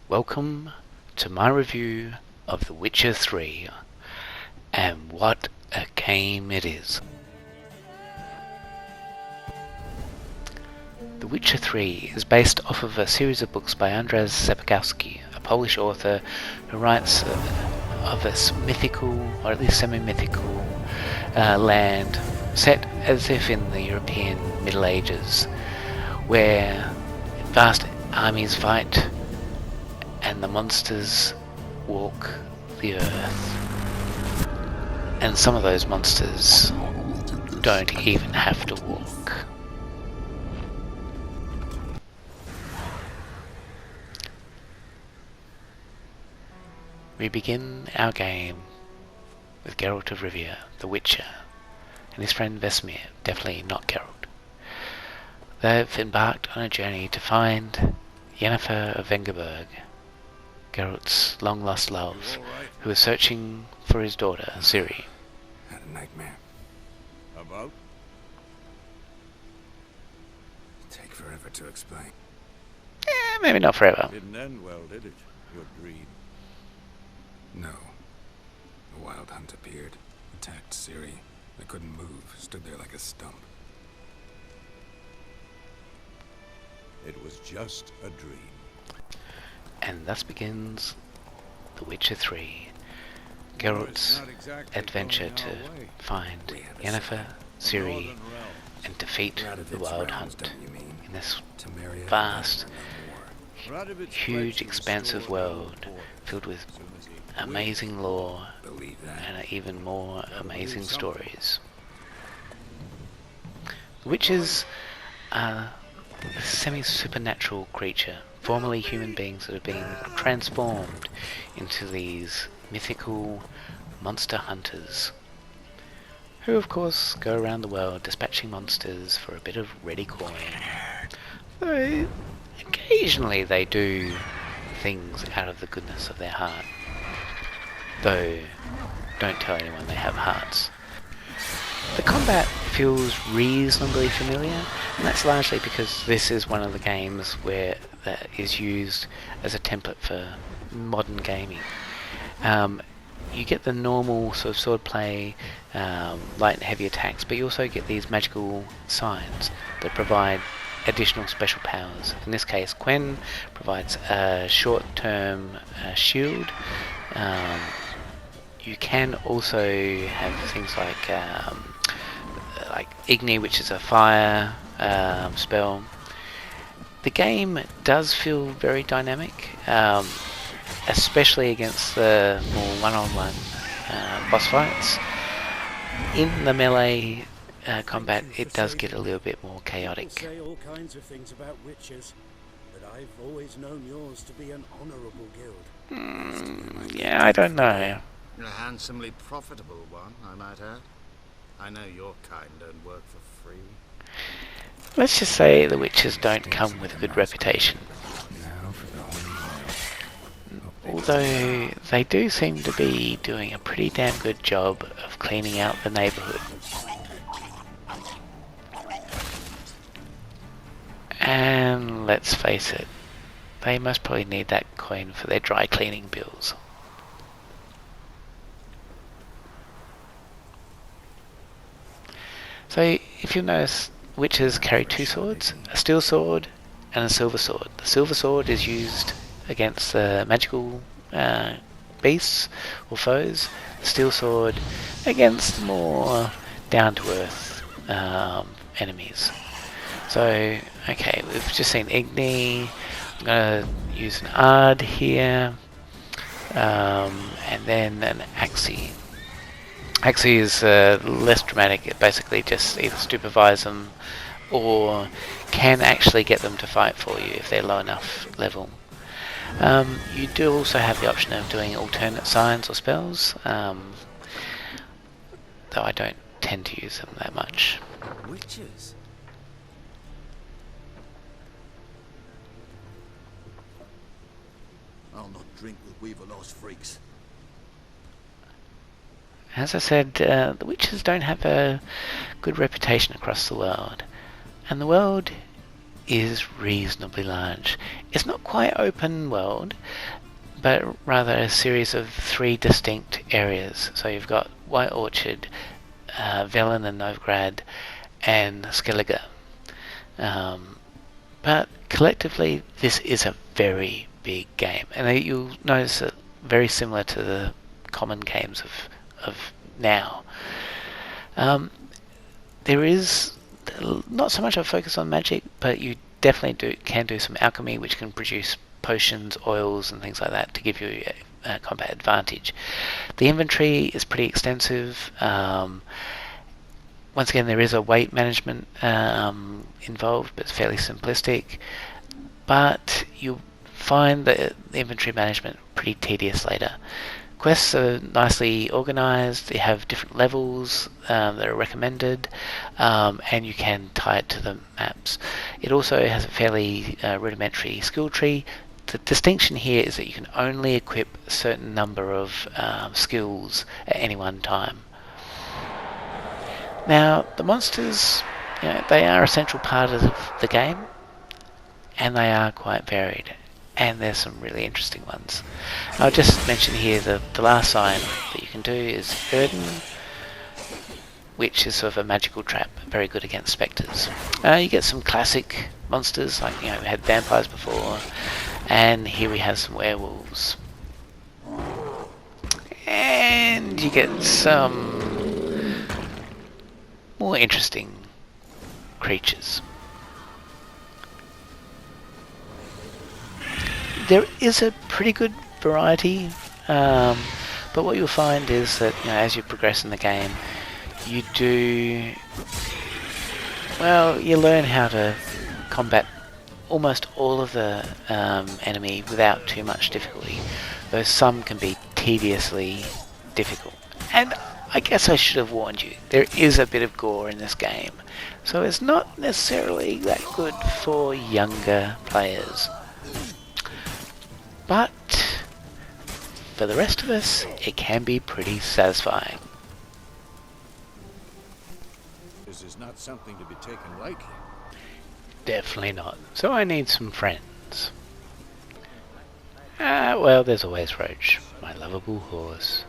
Welcome to my review of The Witcher 3, and what a game it is. The Witcher 3 is based off of a series of books by Andrzej Sapkowski, a Polish author who writes of this mythical, or at least semi-mythical, land set as if in the European Middle Ages, where vast armies fight and the monsters walk the earth. And some of those monsters don't even have to walk. We begin our game with Geralt of Rivia, the Witcher, and his friend Vesemir, definitely not Geralt. They've embarked on a journey to find Yennefer of Vengerberg, Geralt's long-lost love, who is searching for his daughter, Ciri. Had a nightmare. About? Take forever to explain. Maybe not forever. Didn't end well, did it? Your dream. No. A wild hunt appeared, attacked Ciri. I couldn't move, stood there like a stump. It was just a dream. And thus begins The Witcher 3, Geralt's adventure to find Yennefer, Ciri, and defeat the Wild Hunt in this vast, huge, expansive world filled with amazing lore and even more amazing stories. The Witchers are a semi-supernatural creature, formerly human beings that have been transformed into these mythical monster hunters, who of course go around the world dispatching monsters for a bit of ready coin. Though occasionally they do things out of the goodness of their heart. Though, don't tell anyone they have hearts. The combat feels reasonably familiar, and that's largely because this is one of the games where that is used as a template for modern gaming. You get the normal sort of swordplay, light and heavy attacks, but you also get these magical signs that provide additional special powers. In this case, Quen provides a short-term shield. You can also have things like Igni, which is a fire spell. The game does feel very dynamic, especially against the more one-on-one boss fights. In the melee combat, it does get a little bit more chaotic. Say all kinds of things about witches, but I've always known yours to be an honourable guild. Yeah, I don't know. A handsomely profitable one, I might add. I know your kind don't work for free. Let's just say the witches don't come with a good reputation. Although they do seem to be doing a pretty damn good job of cleaning out the neighbourhood. And let's face it, they most probably need that coin for their dry cleaning bills. So, if you'll notice, witches carry two swords, a steel sword and a silver sword. The silver sword is used against magical beasts or foes. The steel sword against more down-to-earth enemies. So, okay, we've just seen Igni. I'm going to use an Ard here, and then an Axii. Axii is less dramatic. It basically just either stupefies them or can actually get them to fight for you if they're low enough level. You do also have the option of doing alternate signs or spells, though I don't tend to use them that much. Witches? I'll not drink with Weaver-Lost freaks. As I said, the witches don't have a good reputation across the world, and the world is reasonably large. It's not quite open world, but rather a series of 3 distinct areas. So you've got White Orchard, Velen and Novigrad, and Skellige. But collectively, this is a very big game, and you'll notice it very similar to the common games of now. There is not so much a focus on magic, but you definitely can do some alchemy, which can produce potions, oils, and things like that to give you a combat advantage. The inventory is pretty extensive. Once again, there is a weight management involved, but it's fairly simplistic. But you'll find the inventory management pretty tedious later. Quests are nicely organised. They have different levels that are recommended, and you can tie it to the maps. It also has a fairly rudimentary skill tree. The distinction here is that you can only equip a certain number of skills at any one time. Now, the monsters, they are a central part of the game, and they are quite varied. And there's some really interesting ones. I'll just mention here the last sign that you can do is Erden, which is sort of a magical trap, very good against spectres. You get some classic monsters, like we had vampires before, and here we have some werewolves. And you get some more interesting creatures. There is a pretty good variety, but what you'll find is that as you progress in the game, you learn how to combat almost all of the enemy without too much difficulty, though some can be tediously difficult. And I guess I should have warned you, there is a bit of gore in this game, so it's not necessarily that good for younger players. But for the rest of us, it can be pretty satisfying. This is not something to be taken lightly. Definitely not. So I need some friends. Well, there's always Roach, my lovable horse.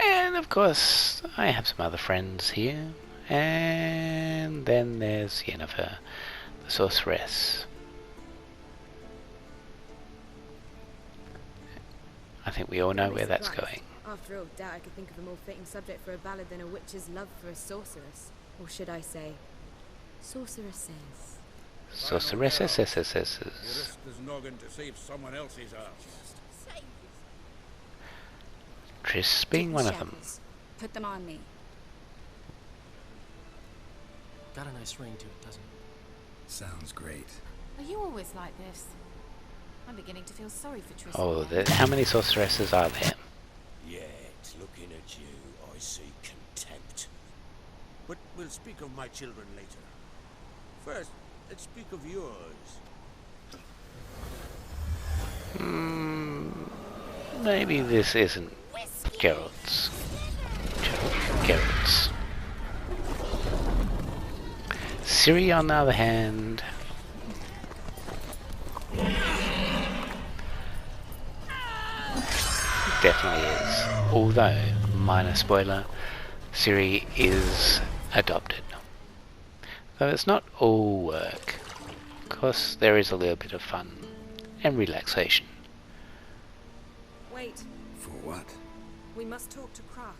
And of course, I have some other friends here. And then there's Yennefer, the sorceress. I think we all know where that's going. After all, doubt I could think of a more fitting subject for a ballad than a witch's love for a sorceress. Or should I say, sorceresses. Sorceresses. You risk his noggin to save someone else's ass. Triss being one of them. Put them on me. Got a nice ring to it, doesn't it? Sounds great. Are you always like this? I'm beginning to feel sorry for Tristan. Oh, how many sorceresses are there? Yet, looking at you, I see contempt. But we'll speak of my children later. First, let's speak of yours. Maybe this isn't Geralt's. Geralt's. Ciri, on the other hand, definitely is. Although, minor spoiler, Ciri is adopted. Though it's not all work. Of course, there is a little bit of fun and relaxation. Wait, For what? we must talk to Krach.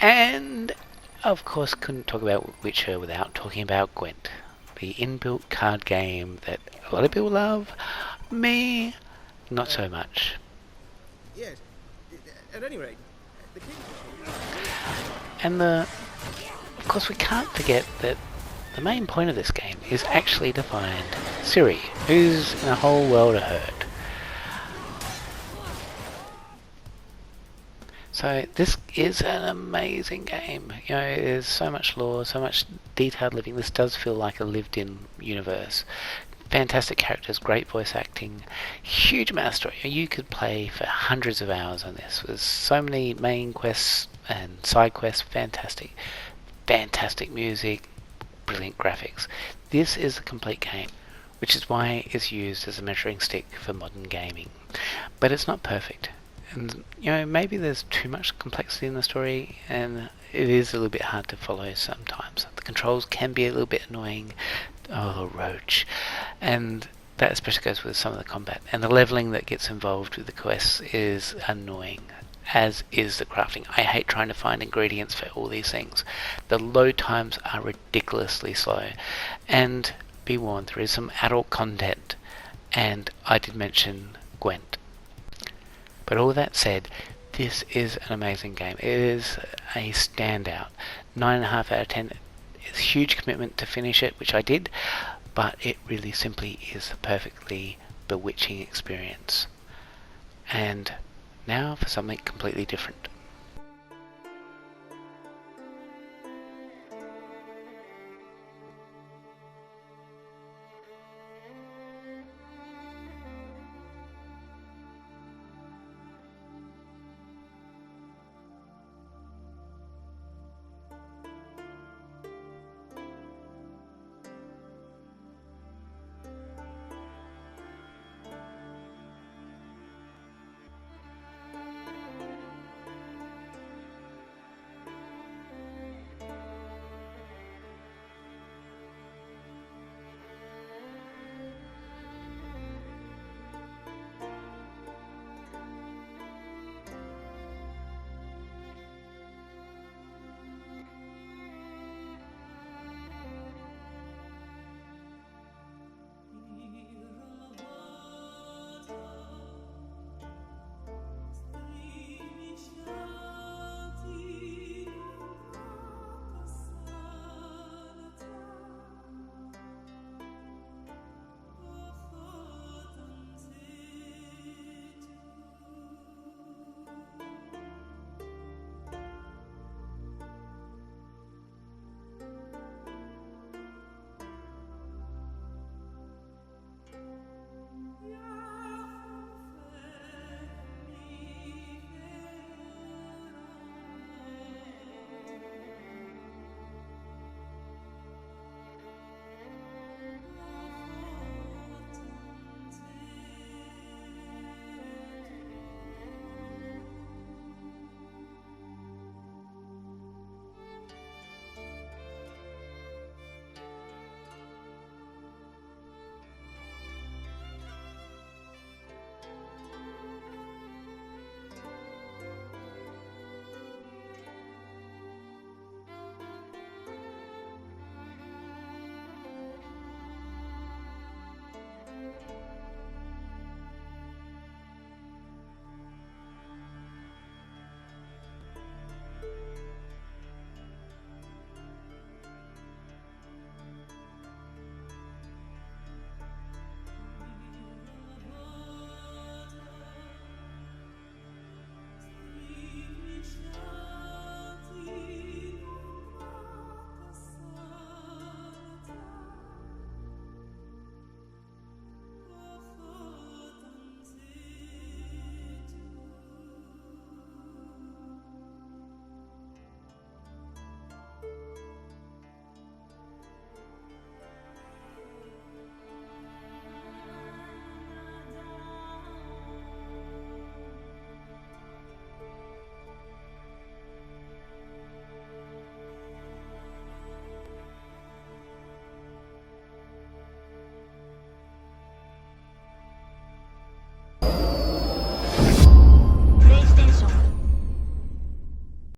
And, of course, couldn't talk about Witcher without talking about Gwent, the inbuilt card game that a lot of people love. Me, not so much. Yes. At any rate, the king... And of course, we can't forget that the main point of this game is actually to find Ciri, who's in a whole world of hurt. So this is an amazing game. There's so much lore, so much detailed living. This does feel like a lived-in universe. Fantastic characters, great voice acting, huge amount of story. You could play for hundreds of hours on this. There's so many main quests and side quests. Fantastic. Fantastic music, brilliant graphics. This is a complete game, which is why it's used as a measuring stick for modern gaming. But it's not perfect. And, maybe there's too much complexity in the story, and it is a little bit hard to follow sometimes. The controls can be a little bit annoying. Oh, roach. And that especially goes with some of the combat. And the leveling that gets involved with the quests is annoying, as is the crafting. I hate trying to find ingredients for all these things. The load times are ridiculously slow. And be warned, there is some adult content. And I did mention Gwent. But all that said, this is an amazing game. It is a standout. 9.5 out of 10. It's a huge commitment to finish it, which I did, but it really simply is a perfectly bewitching experience. And now for something completely different.